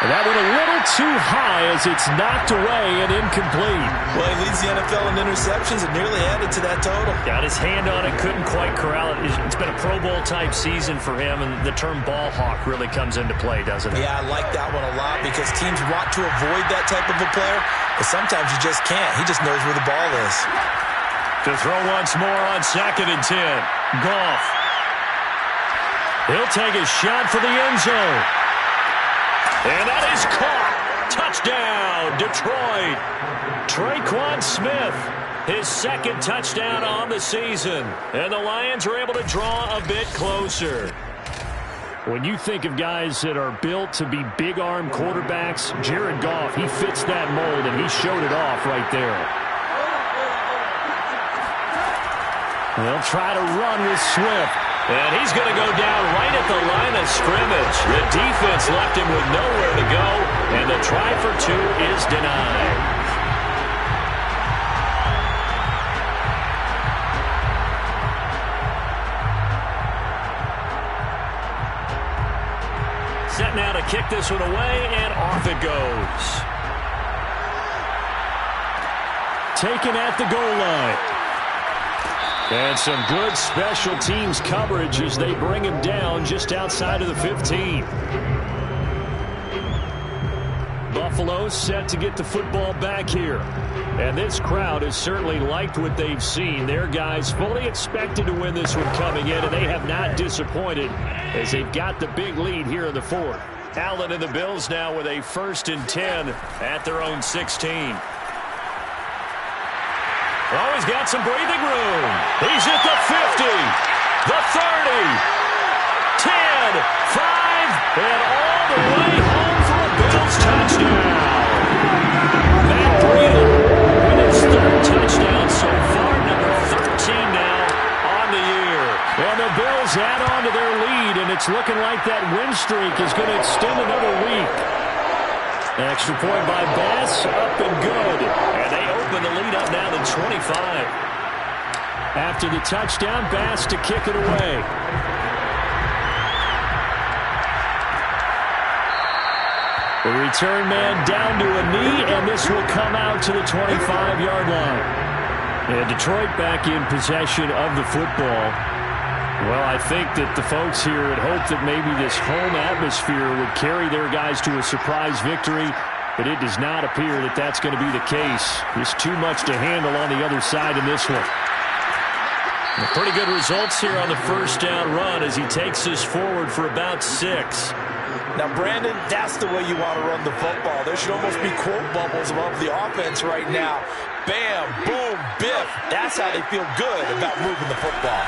And that went a little too high as it's knocked away and incomplete. Well, he leads the NFL in interceptions and nearly added to that total. Got his hand on it, couldn't quite corral it. It's been a Pro Bowl-type season for him, and the term ball hawk really comes into play, doesn't it? Yeah, I like that one a lot because teams want to avoid that type of a player, but sometimes you just can't. He just knows where the ball is. To throw once more on 2nd and 10. Goff. He'll take a shot for the end zone. And that is caught. Touchdown, Detroit. Traquan Smith, his 2nd touchdown on the season. And the Lions are able to draw a bit closer. When you think of guys that are built to be big-arm quarterbacks, Jared Goff, he fits that mold, and he showed it off right there. They'll try to run with Swift. And he's going to go down right at the line of scrimmage. The defense left him with nowhere to go, and the try for 2 is denied. Set now to kick this one away, and off it goes. Taken at the goal line. And some good special teams coverage as they bring him down just outside of the 15. Buffalo set to get the football back here. And this crowd has certainly liked what they've seen. Their guys fully expected to win this one coming in, and they have not disappointed as they've got the big lead here in the 4th. Allen and the Bills now with a 1st and 10 at their own 16. Oh, he's got some breathing room. He's at the 50, the 30, 10, 5, and all the way home for a Bills touchdown. Matt Breida with his 3rd touchdown so far, number 13 now on the year. And the Bills add on to their lead, and it's looking like that win streak is going to extend another week. Extra point by Bass, up and good. And they open the lead up now to 25. After the touchdown, Bass to kick it away. The return man down to a knee, and this will come out to the 25-yard line. And Detroit back in possession of the football. Well, I think that the folks here had hoped that maybe this home atmosphere would carry their guys to a surprise victory, but it does not appear that that's going to be the case. There's too much to handle on the other side in this one. Pretty good results here on the 1st down run as he takes us forward for about 6. Now, Brandon, that's the way you want to run the football. There should almost be quote bubbles above the offense right now. Bam, boom, biff. That's how they feel good about moving the football.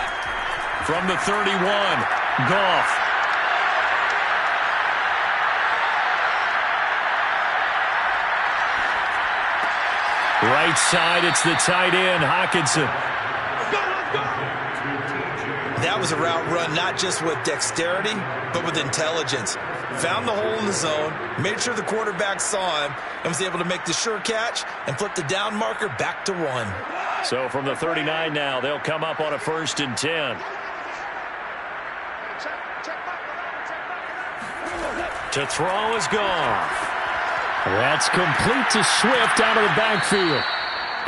From the 31, Goff. Right side, it's the tight end, Hockenson. That was a route run not just with dexterity, but with intelligence. Found the hole in the zone, made sure the quarterback saw him, and was able to make the sure catch and flip the down marker back to 1. So from the 39 now, they'll come up on a 1st and 10. To throw is Goff. That's complete to Swift out of the backfield.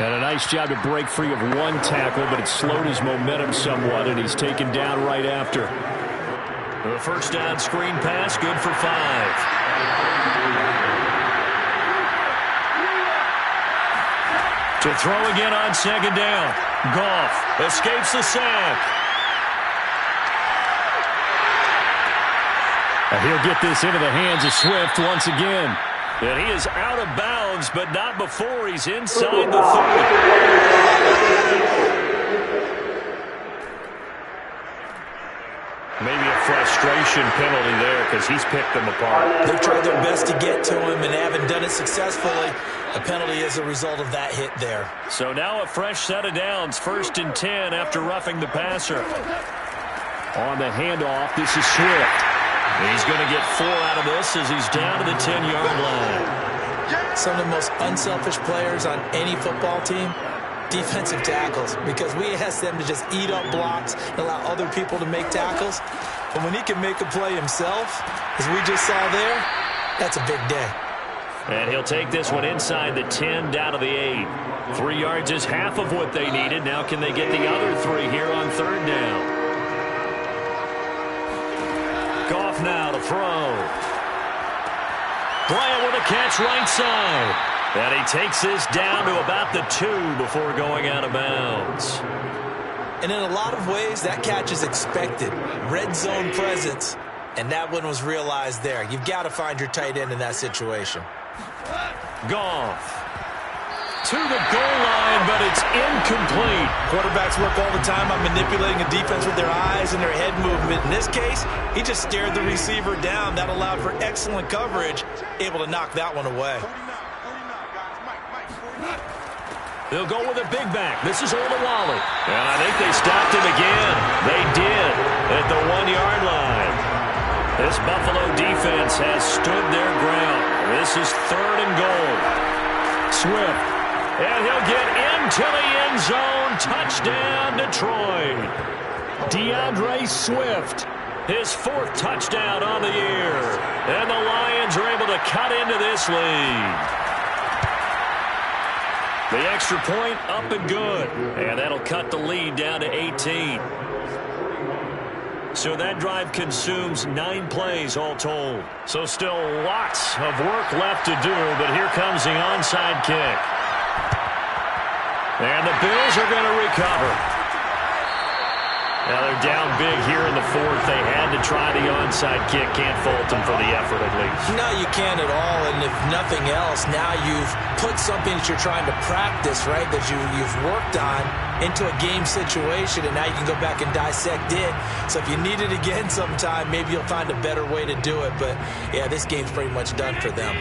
And a nice job to break free of one tackle, but it slowed his momentum somewhat, and he's taken down right after. The 1st down screen pass, good for 5. To throw again on 2nd down. Goff escapes the sack. He'll get this into the hands of Swift once again. And he is out of bounds, but not before he's inside the 30. Maybe a frustration penalty there because he's picked them apart. They've tried their best to get to him and haven't done it successfully. A penalty is a result of that hit there. So now a fresh set of downs, 1st and 10 after roughing the passer. On the handoff, this is Swift. He's going to get 4 out of this as he's down to the 10-yard line. Some of the most unselfish players on any football team, defensive tackles, because we ask them to just eat up blocks and allow other people to make tackles. But when he can make a play himself, as we just saw there, that's a big day. And he'll take this one inside the 10, down to the 8. 3 yards is half of what they needed. Now can they get the other 3 here on 3rd down? Goff now to throw. Bryant with a catch right side. And he takes this down to about the 2 before going out of bounds. And in a lot of ways, that catch is expected. Red zone presence. And that one was realized there. You've got to find your tight end in that situation. Goff to the goal line, but it's incomplete. Quarterbacks work all the time on manipulating a defense with their eyes and their head movement. In this case, he just stared the receiver down. That allowed for excellent coverage, able to knock that one away. They'll go with a big back. This is Olawale. And I think they stopped him again. They did at the 1-yard line. This Buffalo defense has stood their ground. This is 3rd and goal. Swift. And he'll get into the end zone. Touchdown, Detroit. DeAndre Swift, his 4th touchdown on the year. And the Lions are able to cut into this lead. The extra point up and good. And that'll cut the lead down to 18. So that drive consumes 9 plays all told. So still lots of work left to do, but here comes the onside kick. And the Bills are going to recover. Now they're down big here in the fourth. They had to try the onside kick. Can't fault them for the effort at least. No, you can't at all. And if nothing else, now you've put something that you're trying to practice, right, that you've worked on into a game situation, and now you can go back and dissect it. So if you need it again sometime, maybe you'll find a better way to do it. But, yeah, this game's pretty much done for them.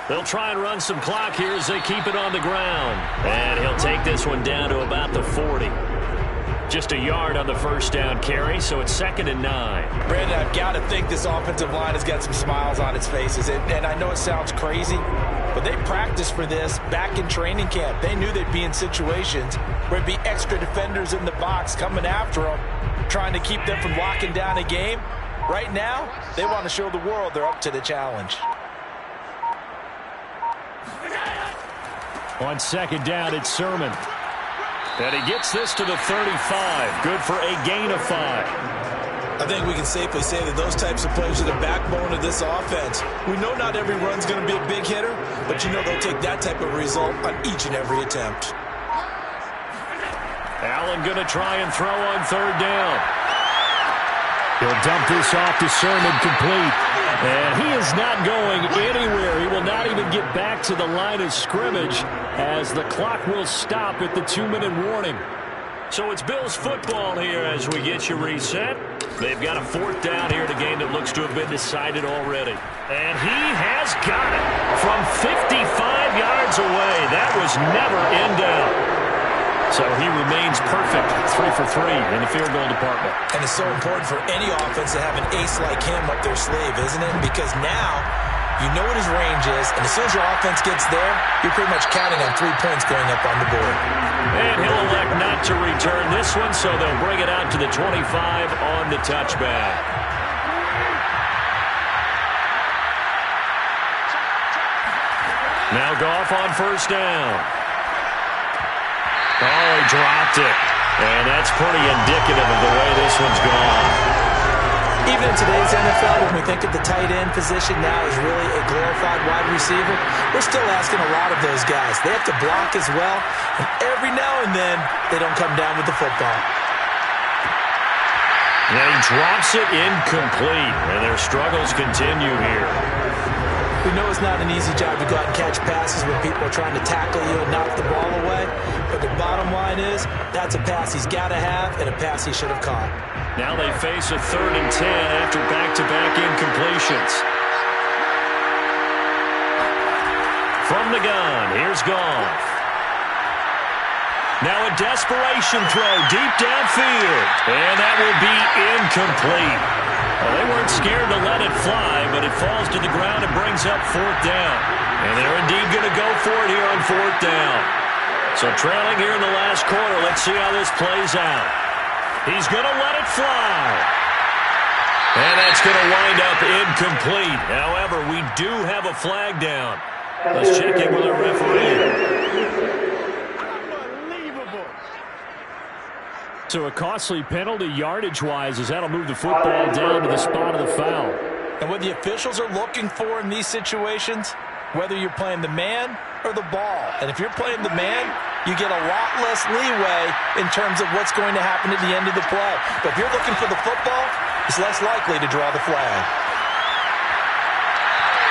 They'll try and run some clock here as they keep it on the ground. And he'll take this one down to about the 40. Just a yard on the first down carry, so it's 2nd and 9. Brandon, I've got to think this offensive line has got some smiles on its faces. And I know it sounds crazy, but they practiced for this back in training camp. They knew they'd be in situations where it'd be extra defenders in the box coming after them, trying to keep them from locking down a game. Right now, they want to show the world they're up to the challenge. On 2nd down, it's Sermon. And he gets this to the 35. Good for a gain of 5. I think we can safely say that those types of plays are the backbone of this offense. We know not every run's going to be a big hitter, but you know they'll take that type of result on each and every attempt. Allen going to try and throw on 3rd down. He'll dump this off to Sermon, complete. And he is not going anywhere. He will not even get back to the line of scrimmage as the clock will stop at the 2-minute warning. So it's Bills football here as we get you reset. They've got a 4th down here in a game that looks to have been decided already. And he has got it from 55 yards away. That was never in doubt. So he remains perfect, 3 for 3 in the field goal department. And it's so important for any offense to have an ace like him up their sleeve, isn't it? Because now you know what his range is, and as soon as your offense gets there, you're pretty much counting on 3 points going up on the board. And he'll elect not to return this one, so they'll bring it out to the 25 on the touchback. Now Goff on 1st down. Oh, he dropped it. And that's pretty indicative of the way this one's gone. Even in today's NFL, when we think of the tight end position now as really a glorified wide receiver, we're still asking a lot of those guys. They have to block as well, and every now and then, they don't come down with the football. And he drops it incomplete, and their struggles continue here. We know it's not an easy job to go out and catch passes when people are trying to tackle you and knock the ball away. But the bottom line is, that's a pass he's got to have and a pass he should have caught. Now they face a 3rd and 10 after back-to-back incompletions. From the gun, here's Goff. Now a desperation throw deep downfield. And that will be incomplete. Well, they weren't scared to let it fly, but it falls to the ground and brings up 4th down. And they're indeed going to go for it here on 4th down. So trailing here in the last quarter, let's see how this plays out. He's going to let it fly. And that's going to wind up incomplete. However, we do have a flag down. Let's check in with our referee. So a costly penalty yardage-wise as that'll move the football down to the spot of the foul. And what the officials are looking for in these situations, whether you're playing the man or the ball. And if you're playing the man, you get a lot less leeway in terms of what's going to happen at the end of the play. But if you're looking for the football, it's less likely to draw the flag.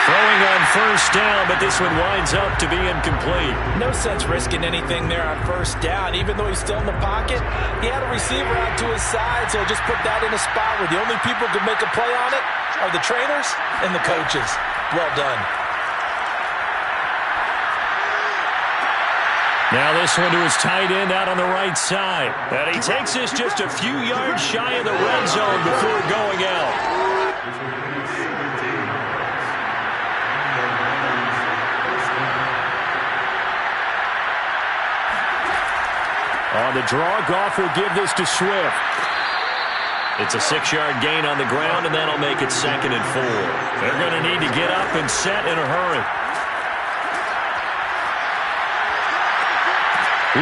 Throwing on 1st down, but this one winds up to be incomplete. No sense risking anything there on 1st down. Even though he's still in the pocket, he had a receiver out to his side, so just put that in a spot where the only people who can make a play on it are the trainers and the coaches. Well done. Now this one to his tight end out on the right side. And he takes this just a few yards shy of the red zone before going out. On the draw, Goff will give this to Swift. It's a 6-yard gain on the ground, and that'll make it 2nd and 4. They're going to need to get up and set in a hurry.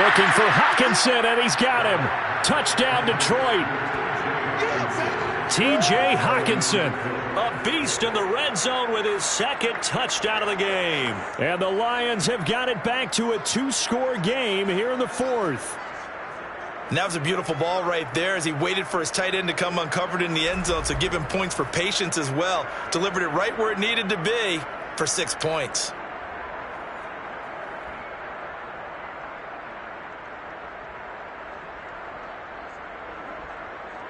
Looking for Hockenson, and he's got him. Touchdown, Detroit. T.J. Hockenson. A beast in the red zone with his second touchdown of the game. And the Lions have got it back to a 2-score game here in the fourth. And that was a beautiful ball right there as he waited for his tight end to come uncovered in the end zone, so give him points for patience as well. Delivered it right where it needed to be for 6 points.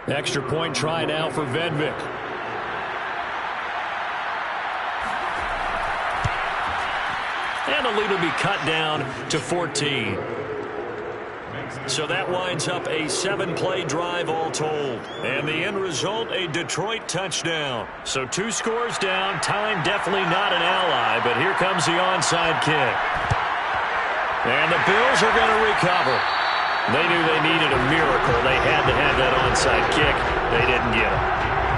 Extra point try now for Vedvik. And the lead will be cut down to 14. So that winds up a 7-play drive all told. And the end result, a Detroit touchdown. So 2 scores down. Time definitely not an ally, but here comes the onside kick. And the Bills are going to recover. They knew they needed a miracle. They had to have that onside kick. They didn't get it.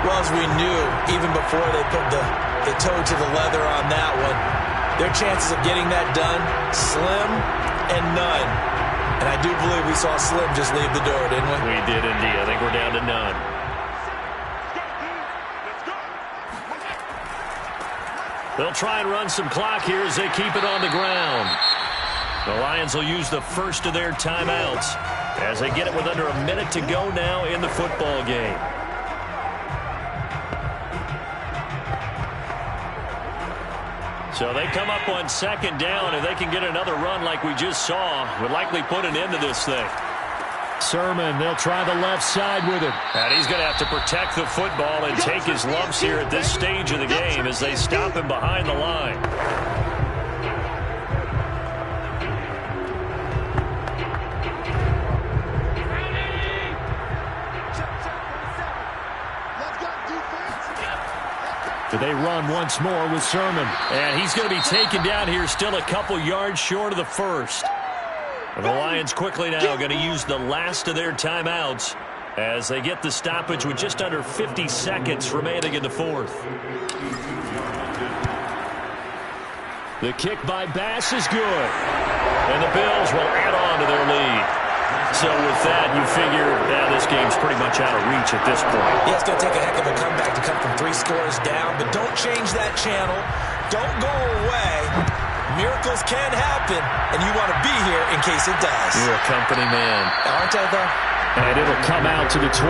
Well, as we knew, even before they put the toe to the leather on that one, their chances of getting that done, slim and none. And I do believe we saw Slim just leave the door, didn't we? We did indeed. I think we're down to none. They'll try and run some clock here as they keep it on the ground. The Lions will use the first of their timeouts as they get it with under a minute to go now in the football game. So they come up on second down. If they can get another run like we just saw, would likely put an end to this thing. Sermon, they'll try the left side with him. And he's going to have to protect the football and take his lumps here at this stage of the game as they stop him behind the line. They run once more with Sermon. And he's going to be taken down here still a couple yards short of the first. And the Lions quickly now going to use the last of their timeouts as they get the stoppage with just under 50 seconds remaining in the fourth. The kick by Bass is good. And the Bills will add on to their lead. So with that, you figure this game's pretty much out of reach at this point. Yeah, it's going to take a heck of a comeback to come from 3 scores down, but don't change that channel. Don't go away. Miracles can happen, and you want to be here in case it does. You're a company man. Aren't I, though? And it'll come out to the 25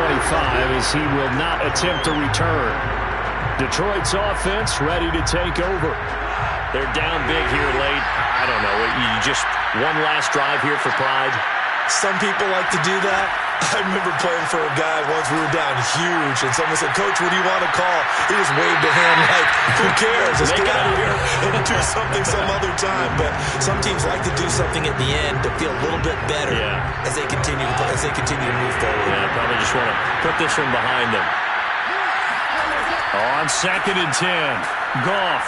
as he will not attempt to return. Detroit's offense ready to take over. They're down big here late. I don't know. You just one last drive here for pride. Some people like to do that. I remember playing for a guy once. We were down huge, and someone said, "Coach, what do you want to call?" He just waved a hand like, "Who cares? Let's get out of here and do something some other time." But some teams like to do something at the end to feel a little bit better as they continue to move forward. Yeah, probably just want to put this one behind them. On 2nd and 10, Goff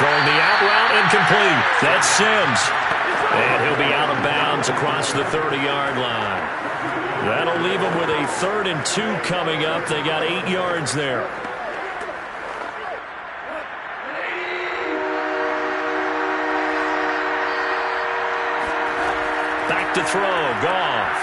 throwing the out route incomplete. That's Sims. And he'll be out of bounds across the 30-yard line. That'll leave them with a 3rd and 2 coming up. They got 8 yards there. Back to throw, Goff.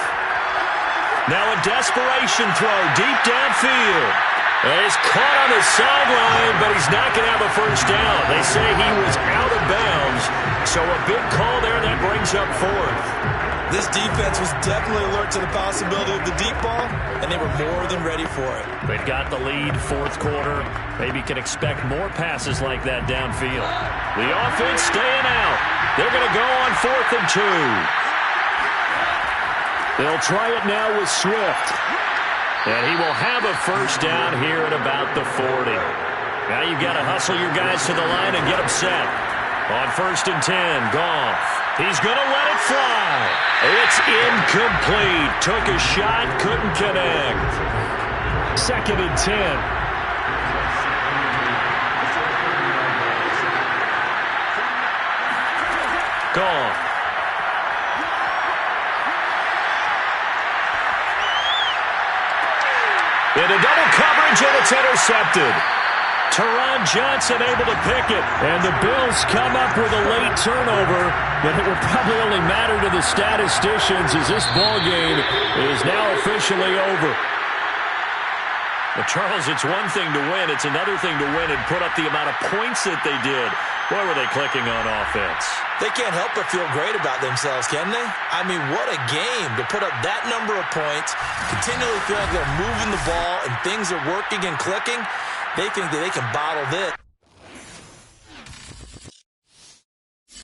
Now a desperation throw deep downfield. And he's caught on the sideline, but he's not going to have a first down. They say he was out of bounds, so a big call there that brings up 4th. This defense was definitely alert to the possibility of the deep ball, and they were more than ready for it. They've got the lead, 4th quarter. Maybe can expect more passes like that downfield. The offense staying out. They're going to go on 4th and 2. They'll try it now with Swift. And he will have a first down here at about the 40. Now you've got to hustle your guys to the line and get them set. On 1st and 10, Goff. He's going to let it fly. It's incomplete. Took a shot, couldn't connect. 2nd and 10. Goff. Into double coverage, and it's intercepted. Teron Johnson able to pick it. And the Bills come up with a late turnover, but it will probably only matter to the statisticians as this ball game is now officially over. Well, Charles, it's one thing to win. It's another thing to win and put up the amount of points that they did. Boy, were they clicking on offense. They can't help but feel great about themselves, can they? I mean, what a game to put up that number of points, continually feel like they're moving the ball and things are working and clicking. They think that they can bottle this.